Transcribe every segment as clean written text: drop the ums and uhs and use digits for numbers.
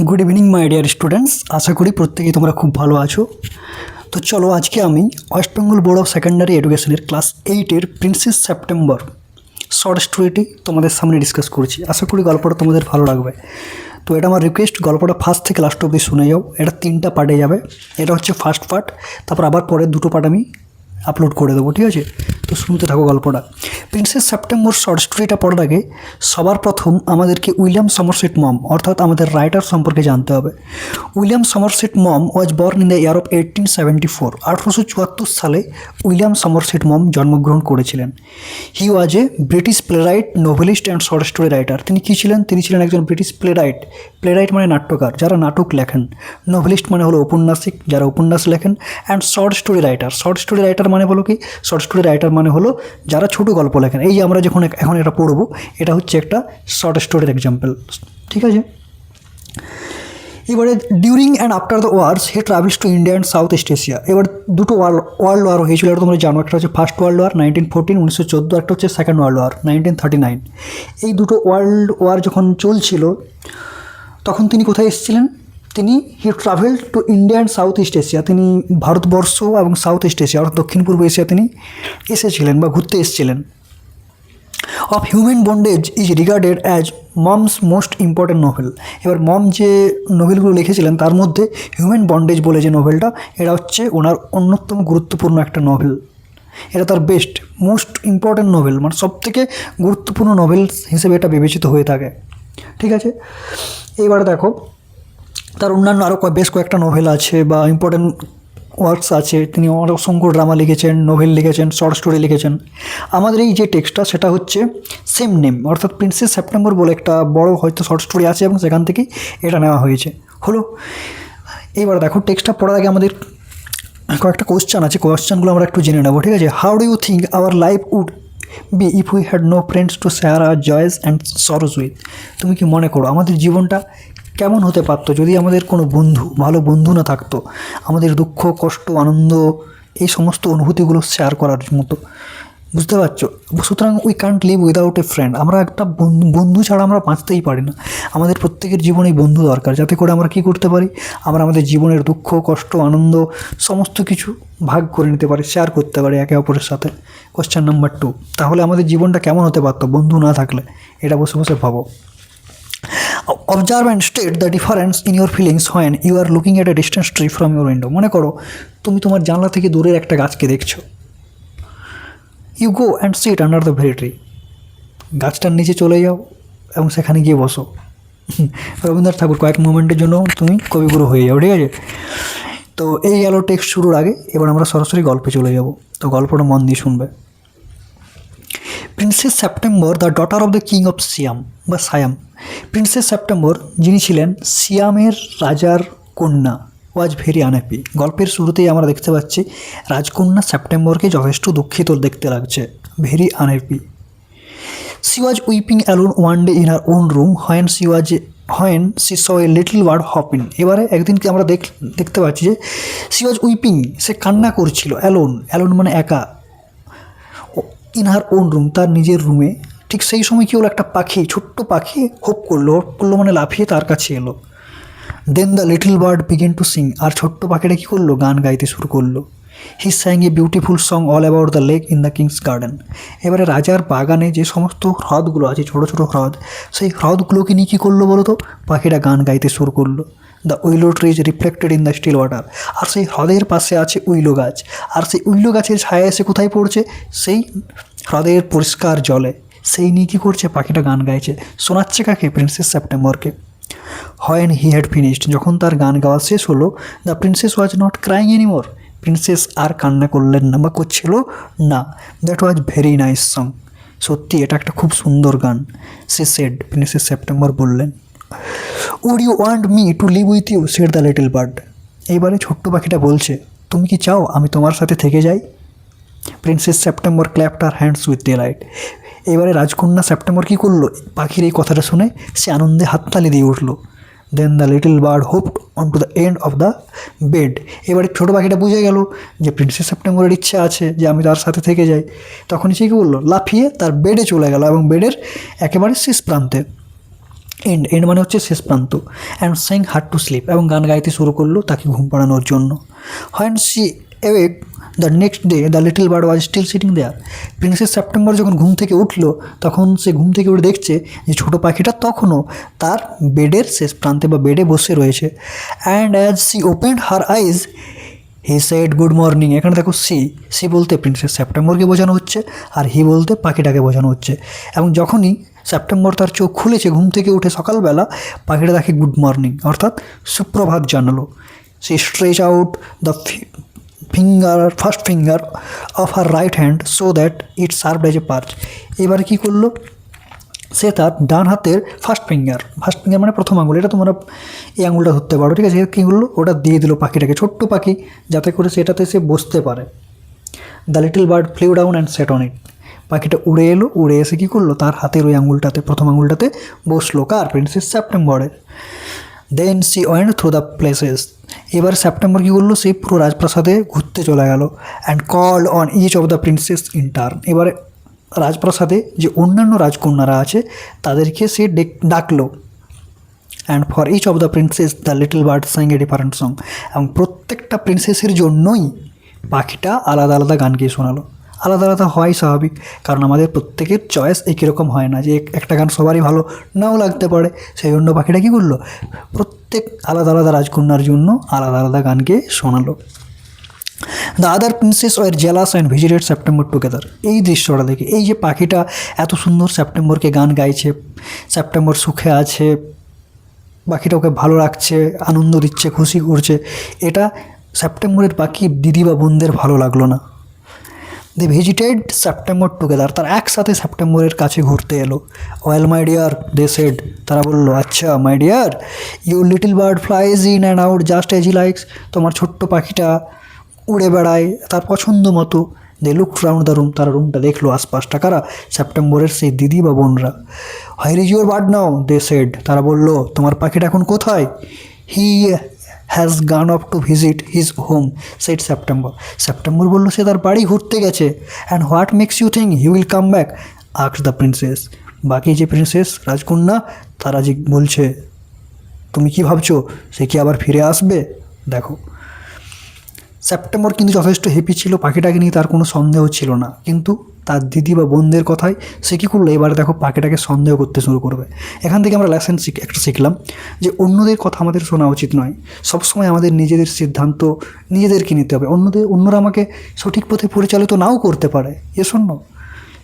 Good evening my dear students, আশা করি প্রত্যেকেই তোমরা খুব ভালো আছো। তো চলো আজকে আমি West Bengal board of secondary এডুকেশনের ক্লাস 8-এর প্রিন্সেস সেপ্টেম্বর শর্ট স্টোরিটি তোমাদের সামনে ডিসকাস করছি। আশা করি গল্পটা তোমাদের ভালো লাগবে। তো এটা আমার রিকোয়েস্ট, গল্পটা ফার্স্ট থেকে লাস্ট অবধি শুনে যাও। এটা 3টা পার্টে যাবে। এটা হচ্ছে ফার্স্ট পার্ট, তারপর আবার পরের 2টো পার্ট আমি আপলোড করে দেবো, ঠিক আছে? তো শুনতে থাকো গল্পটা। প্রিন্সেস সেপ্টেম্বর শর্ট স্টোরিটা পড়ার আগে সবার প্রথম আমাদেরকে উইলিয়াম সমারসেট মম অর্থাৎ আমাদের রাইটার সম্পর্কে জানতে হবে। William Somerset Maugham was born in the year of 1874। 1874 সালে উইলিয়াম সমারসেট মম জন্মগ্রহণ করেছিলেন। He was a British playwright, novelist and short story writer. তিনি কী ছিলেন? তিনি ছিলেন একজন ব্রিটিশ প্লেরাইট। প্লেরাইট মানে নাট্যকার, যারা নাটক লেখেন। নোভেলিস্ট মানে হলো উপন্যাসিক, যারা উপন্যাস লেখেন। And short story writer. Short story writer মানে বলো কি? শর্ট স্টোরি রাইটার মানে হলো যারা ছোটো গল্প লেখেন। এই যে আমরা যখন এখন এটা পড়বো, এটা হচ্ছে একটা শর্ট স্টোরির এক্সাম্পল, ঠিক আছে? এবারে during and after the wars he travels to India and South East Asia. এবার দুটো ওয়ার্ল্ড ওয়ার হয়েছিল, এটা তোমরা জানো। একটা হচ্ছে ফার্স্ট ওয়ার্ল্ড ওয়ার 1914 1914, একটা হচ্ছে সেকেন্ড ওয়ার্ল্ড ওয়ার 1939। এই দুটো ওয়ার্ল্ড ওয়ার যখন চলছিল তখন তিনি কোথায় এসেছিলেন? তিনি হি travel to India and South East Asia. তিনি ভারতবর্ষ এবং সাউথ ইস্ট এশিয়া অর্থাৎ দক্ষিণ পূর্ব এশিয়া তিনি এসেছিলেন বা ঘুরতে এসেছিলেন। Of human bondage is regarded as moms most important novel. এবার মম যে নোভেলগুলো লিখেছিলেন তার মধ্যে হিউম্যান বন্ডেজ বলে যে নোভেলটা, এটা হচ্ছে ওনার অন্যতম গুরুত্বপূর্ণ একটা নোভেল। এটা তার বেস্ট মোস্ট ইম্পর্ট্যান্ট নোভেল, মানে সবথেকে গুরুত্বপূর্ণ নোভেল হিসেবে এটা বিবেচিত হয়ে থাকে, ঠিক আছে? এইবার দেখো, তার অন্যান্য আরও বেশ কয়েকটা নোভেল আছে বা ইম্পর্ট্যান্ট ওয়ার্কস আছে। তিনি অসংখ্য ড্রামা লিখেছেন, নোভেল লিখেছেন, শর্ট স্টোরি লিখেছেন। আমাদের এই যে টেক্সটটা সেটা হচ্ছে সেম নেম, অর্থাৎ প্রিন্সেস সেপ্টেম্বর বলে একটা বড় হয়তো শর্ট স্টোরি আছে এবং সেখান থেকেই এটা নেওয়া হয়েছে। হলো, এবার দেখো টেক্সটটা পড়ার আগে আমাদের কয়েকটা কোয়েশ্চান আছে, কোয়েশ্চানগুলো আমরা একটু জেনে নেবো, ঠিক আছে? How do you think our life would be if we had no friends to share our joys and sorrows with? তুমি কি মনে করো আমাদের জীবনটা কেমন হতে পারতো যদি আমাদের কোনো বন্ধু, ভালো বন্ধু না থাকতো, আমাদের দুঃখ কষ্ট আনন্দ এই সমস্ত অনুভূতিগুলো শেয়ার করার মতো? বুঝতে পারছো? সুতরাং we can't live without a friend. আমরা একটা বন্ধু ছাড়া আমরা বাঁচতেই পারি না। আমাদের প্রত্যেকের জীবনেই বন্ধু দরকার, যাতে করে আমরা কী করতে পারি, আমরা আমাদের জীবনের দুঃখ কষ্ট আনন্দ সমস্ত কিছু ভাগ করে নিতে পারি, শেয়ার করতে পারি একে অপরের সাথে। কোয়েশ্চেন নাম্বার 2, তাহলে আমাদের জীবনটা কেমন হতে পারতো বন্ধু না থাকলে? এটা বসে বসে ভাবো। Observe and state the difference in your feelings when you are looking at a distance tree from your window. মনে করো তুমি তোমার জানলা থেকে দূরের একটা গাছকে দেখছো। You go and sit under the very tree. গাছটার নিচে চলে যাও এবং সেখানে গিয়ে বসো। রবীন্দ্রনাথ ঠাকুর, কয়েক মোমেন্টের জন্য তুমি কবিগুরু হয়ে যাও, ঠিক আছে? তো এই গেল টেক্সট শুরুর আগে। এবার আমরা সরাসরি গল্পে চলে যাব। তো গল্পটা মন দিয়ে শুনবে। Princess September the daughter of the king of Siam বা সায়াম। প্রিন্সেস সেপ্টেম্বর যিনি ছিলেন সিয়ামের রাজার কন্যা, ওয়াজ ভেরি আনহ্যাপি। গল্পের শুরুতেই আমরা দেখতে পাচ্ছি রাজকন্যা সেপ্টেম্বরকে যথেষ্ট দুঃখিত দেখতে লাগছে, very unhappy. C was weeping alone one day in her own room when she saw a little bird hop in. এবারে একদিনকে আমরা দেখতে পাচ্ছি যে সি ওয়াজ উইপিং, সে কান্না করছিল, অ্যালোন মানে একা, ইন হার ওন রুম তার নিজের রুমে। ঠিক সেই সময় কি হলো, একটা পাখি, ছোট্ট পাখি হোপ করলো মানে লাফিয়ে তার কাছে এলো। Then the little bird began to sing. আর ছোট্ট পাখিটা কী করলো, গান গাইতে শুরু করলো। He sang a beautiful song all about the lake in the king's garden. এবারে রাজার বাগানে যে সমস্ত হ্রদগুলো আছে, ছোটো ছোটো হ্রদ, সেই হ্রদগুলোকে নিয়ে কী করলো বলো তো, পাখিটা গান গাইতে শুরু করলো। The willow trees reflected in the still water. আর সেই হ্রদের পাশে আছে উইলো গাছ, আর সেই উইলো গাছের ছায়া এসে কোথায় পড়ছে, সেই হ্রদের পরিষ্কার জলে। সেই নিয়ে কী করছে, পাখিটা গান গাইছে, শোনাচ্ছে কাকে, প্রিন্সেস সেপ্টেম্বরকে। হোয়েন হি হ্যাড ফিনিশড, যখন তার গান গাওয়া শেষ হলো, the Princess was not crying anymore. Princess আর কান্না করলেন না বা করছিল না। That was very nice song. সত্যি এটা একটা খুব সুন্দর গান। সে সেড, প্রিন্সেস সেপ্টেম্বর বললেন। Would you want me to live with you, said the little bird. এইবারে ছোট্ট পাখিটা বলছে, তুমি কি চাও আমি তোমার সাথে থেকে যাই? Princess September clapped her hands with delight. এবারে রাজকন্যা সেপ্টেম্বর কী করলো, পাখির এই কথাটা শুনে সে আনন্দে হাততালি দিয়ে উঠলো। Then the little bird hopped on to the end of the bed. এবারে ছোটো পাখিটা বুঝে গেল যে প্রিন্সেস সেপ্টেম্বরের ইচ্ছা আছে যে আমি তার সাথে থেকে যাই। তখনই সে কী বললো, লাফিয়ে তার বেডে চলে গেল এবং বেডের একেবারে শেষ প্রান্তে। এন্ড এন্ড মানে হচ্ছে শেষ প্রান্ত। And saying hard to sleep, এবং গান গাইতে শুরু করলো তাকে ঘুম পাড়ানোর জন্য। When she awake the next day the little bird was still sitting there. Princess September যখন ঘুম থেকে উঠলো তখন সে ঘুম থেকে উঠে দেখছে যে ছোটো পাখিটা তখনও তার বেডের শেষ প্রান্তে বা বেডে বসে রয়েছে। And as she opened her eyes he said good morning. এখানে দেখো সি বলতে প্রিন্সেস সেপ্টেম্বরকে বোঝানো হচ্ছে, আর হি বলতে পাখিটাকে বোঝানো হচ্ছে। এবং যখনই সেপ্টেম্বর তার চোখ খুলেছে ঘুম থেকে উঠে সকালবেলা, পাখিটা তাকে গুড মর্নিং অর্থাৎ সুপ্রভাত জানালো। She stretch out the first finger of her right hand so that it served as a perch. এবারে কী করলো, সে তার ডান হাতের ফার্স্ট ফিঙ্গার মানে প্রথম আঙুল, এটা তোমরা এই আঙুলটা ধরতে পারো, ঠিক আছে। কী করলো, ওটা দিয়ে দিল পাখিটাকে, ছোট্ট পাখি, যাতে করে সেটাতে সে বসতে পারে। The little bird flew down and sat on it. পাখিটা উড়ে এলো, উড়ে এসে কী করলো, তার হাতের ওই আঙুলটাতে, প্রথম আঙুলটাতে বসলো। কার? প্রিন্সেস সেপ্টেম্বরের। Then she went through the places. এবার সেপ্টেম্বর কী করলো, সে পুরো রাজপ্রাসাদে ঘুরতে চলে গেল। And called on each of the princess in turn. এবারে রাজপ্রাসাদে যে অন্যান্য রাজকন্যারা আছে তাদেরকে সে ডাকলো। And for each of the princess the little bird sang a different song. এবং প্রত্যেকটা প্রিন্সেসের জন্যই পাখিটা আলাদা আলাদা গান গিয়ে শোনালো। আলাদা আলাদা হওয়াই স্বাভাবিক, কারণ আমাদের প্রত্যেকের চয়েস একই রকম হয় না, যে একটা গান সবারই ভালো নাও লাগতে পারে। সেই জন্য পাখিটা কী করলো, প্রত্যেক আলাদা আলাদা রাজকন্যার জন্য আলাদা আলাদা গান গিয়ে শোনালো। The other princess were jealous and visited September together. এই দৃশ্যটা দেখে, এই যে পাখিটা এত সুন্দর সেপ্টেম্বরকে গান গাইছে, সেপ্টেম্বর সুখে আছে, পাখিটা ওকে ভালো লাগছে, আনন্দ দিচ্ছে, খুশি করছে, এটা সেপ্টেম্বরের বাকি দিদি বা বোনদের ভালো লাগলো না। They visited September together. তারা একসাথে সেপ্টেম্বরের কাছে ঘুরতে এলো। Well my dear they said. তারা বললো, আচ্ছা my dear, you little bird flies in and out just as he likes. তোমার ছোট্ট পাখিটা উড়ে বেড়ায় তার পছন্দ মতো। They look round the room. তারা রুমটা দেখলো, আশপাশটা কারা, সেপ্টেম্বরের সেই দিদি বা বোনরা। Where is your bird now they said. তারা বললো, তোমার পাখিটা এখন কোথায়? He has gone off to visit his home said September. September বললো, সে তার বাড়ি ঘুরতে গেছে। And what makes you think he will come back asked the princess. বাকি যে প্রিন্সেস রাজকন্যা তারা যে বলছে, তুমি কি ভাবছো সে কি আবার ফিরে আসবে? দেখো, সেপ্টেম্বর কিন্তু যথেষ্ট হ্যাপি ছিল, পাখিটাকে নিয়ে তার কোনো সন্দেহ ছিল না। কিন্তু তার দিদি বা বোনদের কথায় সে কী করলো, এবারে দেখো পাখিটাকে সন্দেহ করতে শুরু করবে। এখান থেকে আমরা লেসন একটা শিখলাম যে অন্যদের কথা আমাদের শোনা উচিত নয়। সবসময় আমাদের নিজেদের সিদ্ধান্ত নিজেদেরকে নিতে হবে। অন্যরা আমাকে সঠিক পথে পরিচালিত নাও করতে পারে, এ শূন্য।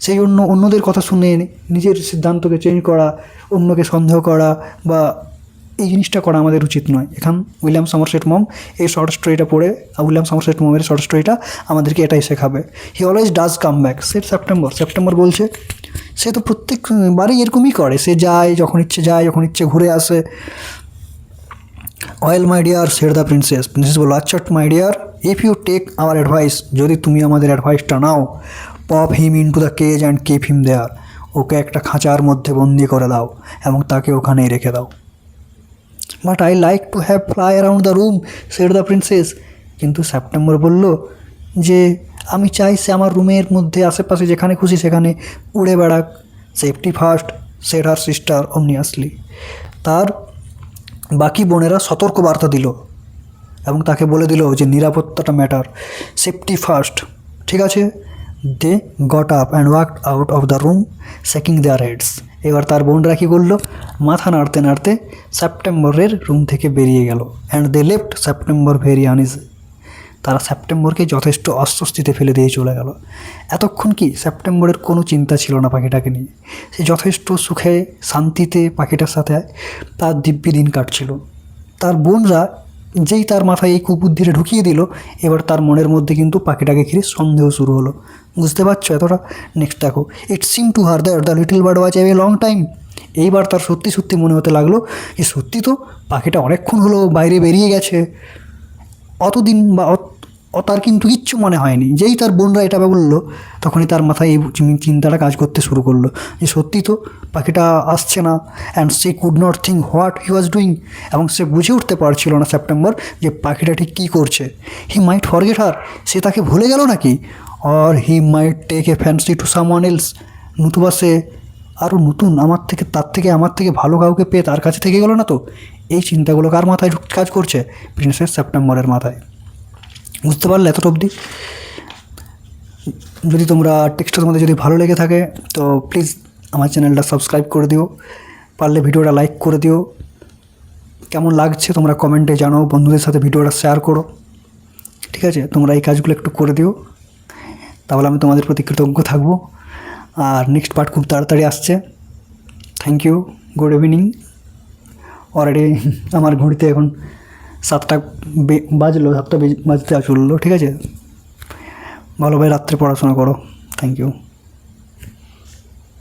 সেই জন্য অন্যদের কথা শুনে নিজের সিদ্ধান্তকে চেঞ্জ করা, অন্যকে সন্দেহ করা বা এই জিনিসটা করা আমাদের উচিত নয়। এখান উইলিয়াম সমারসেট মম এই শর্ট স্টোরিটা পড়ে, উইলিয়াম সমারসেট মমের শর্ট স্টোরিটা আমাদেরকে এটাই শেখাবে। He always does come back said September বলছে, সে তো প্রত্যেকবারই এরকমই করে, সে যায় যখন ইচ্ছে ঘুরে আসে। Well my dear said the princess বললো, আচ্ছা my dear, if you take our advice, যদি তুমি আমাদের অ্যাডভাইসটা নাও, pop him in to the cage and keep him there. ওকে একটা খাঁচার মধ্যে বন্দি করে দাও এবং তাকে ওখানেই রেখে দাও। But I like to have fly around the room shed the princess. কিন্তু সেপ্টেম্বর বলল যে আমি চাই সে আমার রুমের মধ্যে আশেপাশে যেখানে খুশি সেখানে উড়ে বেড়াক। Safety first said her sister ominously. তার বাকি বোনেরা সতর্ক বার্তা দিল এবং তাকে বলে দিল যে নিরাপত্তাটা ম্যাটার, সেফটি ফার্স্ট, ঠিক আছে। They got up and walked out of the room shaking their heads. এবার তার বোনরা কী করলো, মাথা নাড়তে নাড়তে সেপ্টেম্বরের রুম থেকে বেরিয়ে গেল। And they left September very uneasy. তারা সেপ্টেম্বরকে যথেষ্ট অস্বস্তিতে ফেলে দিয়ে চলে গেল। এতক্ষণ কি সেপ্টেম্বরের কোনো চিন্তা ছিল না পাখিটাকে নিয়ে, সে যথেষ্ট সুখে শান্তিতে পাখিটার সাথে তার দিব্যি দিন কাটছিল। তার বোনরা যেই তার মাথায় এই কুবুদ্ধিটা ঢুকিয়ে দিল, এবার তার মনের মধ্যে কিন্তু পাখিটাকে ঘিরে সন্দেহ শুরু হলো। বুঝতে পারছো এতটা? নেক্সট দেখো, it seem to her that the little bird watch a long time. এইবার তার সত্যি মনে হতে লাগলো যে সত্যি তো পাখিটা অনেকক্ষণ হলো বাইরে বেরিয়ে গেছে, অতদিন বা তার কিন্তু কিচ্ছু মনে হয়নি। যেই তার বোনরা এটা বললো তখনই তার মাথায় এই চিন্তাটা কাজ করতে শুরু করলো যে সত্যি তো পাখিটা আসছে না। And say could not think what he was doing. এবং সে বুঝে উঠতে পারছিল না সেপ্টেম্বর যে পাখিটা ঠিক কী করছে। হি মাইট ফরগেট হার, সে তাকে ভুলে গেল নাকি? Or he might take a fancy to someone else, নতুবা সে আরও নতুন আমার থেকে ভালো কাউকে পেয়ে তার কাছে থেকে গেলো না তো? এই চিন্তাগুলো কার মাথায় কাজ করছে? প্রিন্সেস সেপ্টেম্বরের মাথায়। বুঝতে পারলে এতটা অবধি? যদি তোমরা টেক্সটটা তোমাদের যদি ভালো লেগে থাকে তো প্লিজ আমার চ্যানেলটা সাবস্ক্রাইব করে দিও, পারলে ভিডিওটা লাইক করে দিও। কেমন লাগছে তোমরা কমেন্টে জানাও, বন্ধুদের সাথে ভিডিওটা শেয়ার করো। ঠিক আছে, তোমরা এই কাজগুলো একটু করে দিও, তাহলে আমি তোমাদের প্রতি কৃতজ্ঞ থাকবো। আর নেক্সট পার্ট খুব তাড়াতাড়ি আসছে। Thank you, good evening. Already আমার ঘড়িতে এখন 7টা বাজলো, 7টা বাজতে চললো। ঠিক আছে, ভালোভাবে রাত্রে পড়াশোনা করো। Thank you.